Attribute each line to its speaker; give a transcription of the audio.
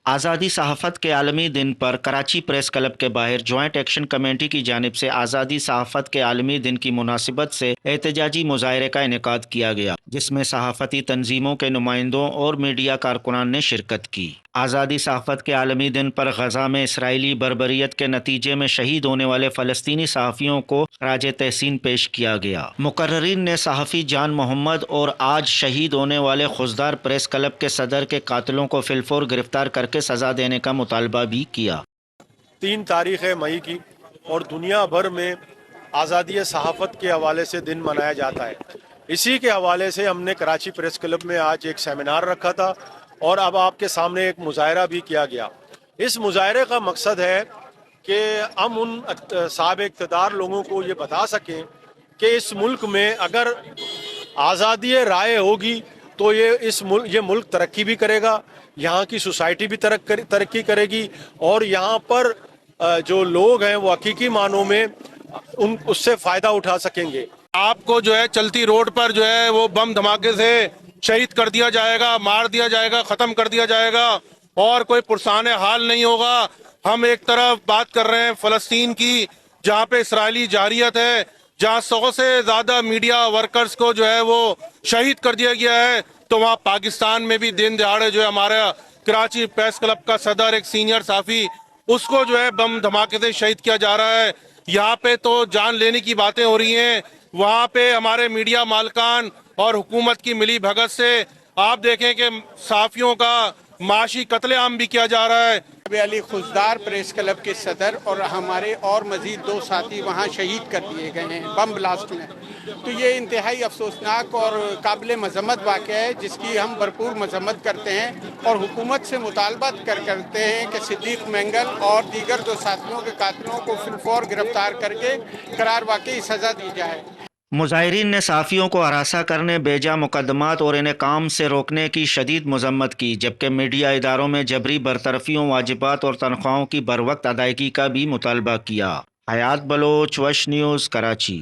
Speaker 1: آزادی صحافت کے عالمی دن پر کراچی پریس کلب کے باہر جوائنٹ ایکشن کمیٹی کی جانب سے آزادی صحافت کے عالمی دن کی مناسبت سے احتجاجی مظاہرے کا انعقاد کیا گیا، جس میں صحافتی تنظیموں کے نمائندوں اور میڈیا کارکنان نے شرکت کی۔ آزادی صحافت کے عالمی دن پر غزہ میں اسرائیلی بربریت کے نتیجے میں شہید ہونے والے فلسطینی صحافیوں کو خراج تحسین پیش کیا گیا۔ مقررین نے صحافی جان محمد اور آج شہید ہونے والے خضدار پریس کلب کے صدر کے قاتلوں کو فی الفور گرفتار کر کے سزا دینے کا مطالبہ بھی کیا۔
Speaker 2: 3 تاریخ مئی کی اور دنیا بھر میں آزادی صحافت کے حوالے سے دن منایا جاتا ہے۔ اسی کے حوالے سے ہم نے کراچی پریس کلب میں آج ایک سیمینار رکھا تھا اور اب آپ کے سامنے ایک مظاہرہ بھی کیا گیا۔ اس مظاہرے کا مقصد ہے کہ ہم ان صاحب اقتدار لوگوں کو یہ بتا سکیں کہ اس ملک میں اگر آزادی رائے ہوگی تو یہ ملک ترقی بھی کرے گا، یہاں کی سوسائٹی بھی ترقی کرے گی اور یہاں پر جو لوگ ہیں وہ حقیقی معنوں میں اس سے فائدہ اٹھا سکیں گے۔
Speaker 3: آپ کو جو ہے چلتی روڈ پر جو ہے وہ بم دھماکے سے شہید کر دیا جائے گا، مار دیا جائے گا، ختم کر دیا جائے گا اور کوئی پرسان حال نہیں ہوگا۔ ہم ایک طرف بات کر رہے ہیں فلسطین کی، جہاں پہ اسرائیلی جارحیت ہے، جہاں 100 سے زیادہ میڈیا ورکرز کو جو ہے وہ شہید کر دیا گیا ہے، تو وہاں پاکستان میں بھی دن دہاڑے جو ہے ہمارا کراچی پریس کلب کا صدر ایک سینئر صحافی، اس کو جو ہے بم دھماکے سے شہید کیا جا رہا ہے۔ یہاں پہ تو جان لینے کی باتیں ہو رہی ہیں، وہاں پہ ہمارے میڈیا مالکان اور حکومت کی ملی بھگت سے آپ دیکھیں کہ صحافیوں کا معاشی قتل عام بھی کیا جا رہا ہے۔
Speaker 4: علی خضدار پریس کلب کے صدر اور ہمارے اور مزید 2 ساتھی وہاں شہید کر دیے گئے ہیں بم بلاسٹ میں۔ تو یہ انتہائی افسوسناک اور قابل مذمت واقعہ ہے، جس کی ہم بھرپور مذمت کرتے ہیں اور حکومت سے مطالبہ کرتے ہیں کہ صدیق مینگل اور دیگر 2 ساتھیوں کے قاتلوں کو فی الفور گرفتار کر کے قرار واقعی سزا دی جائے۔
Speaker 1: مظاہرین نے صحافیوں کو ہراساں کرنے، بیجا مقدمات اور انہیں کام سے روکنے کی شدید مذمت کی، جبکہ میڈیا اداروں میں جبری برطرفیوں، واجبات اور تنخواہوں کی بروقت ادائیگی کا بھی مطالبہ کیا۔ حیات بلوچ، وش نیوز، کراچی۔